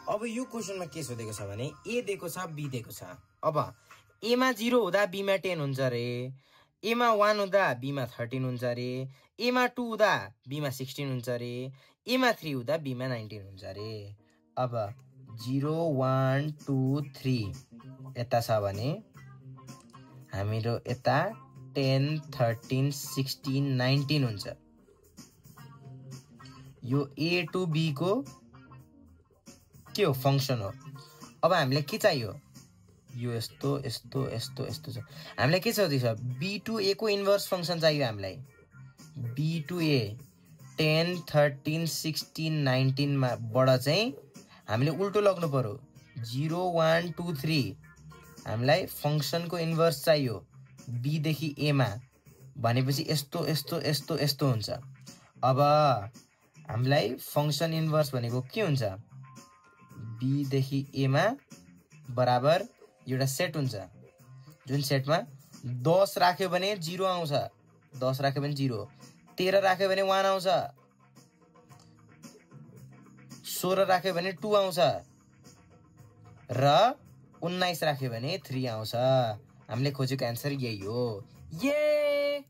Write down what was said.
अब यो क्वेशनमा के सोधेको छ भने ए दिएको छ बी दिएको छ। अब ए मा 0 हुँदा बी मा 10 हुन्छ रे, ए मा 1 हुँदा बी मा 13 हुन्छ रे, ए मा 2 हुँदा बी मा 16 हुन्छ रे, ए मा 3 हुँदा बी मा 19 हुन्छ रे। अब 0 1 2 3 यता छ भने हाम्रो यता 10 13 16 19 हुन्छ। यो ए टु बी को के हो फंक्सन हो। अब हामीलाई के चाहियो, यो यस्तो यस्तो यस्तो यस्तो छ। हामीलाई के चाहिँदैछ, बी टु ए को इन्भर्स फंक्सन चाहियो हामीलाई। बी टु ए 10 13 16 19 मा बाट चाहिँ हामीले उल्टो लग्नु पर्यो। 0 1 2 3 हामीलाई फंक्सनको इन्भर्स चाहियो बी देखि ए मा, भनेपछि यस्तो यस्तो यस्तो यस्तो हुन्छ। अब हामीलाई फंक्सन इन्भर्स भनेको के हुन्छ, बी देखि ए मा बराबर एउटा सेट हुन्छ, जुन सेटमा 10 राख्यो भने 0 आउँछ, 10 राख्यो भने 0, 13 राख्यो भने 1 आउँछ, 16 राख्यो भने 2 आउँछ र 19 राख्यो भने 3 आउँछ। हामीले खोजेको एन्सर यही हो। ये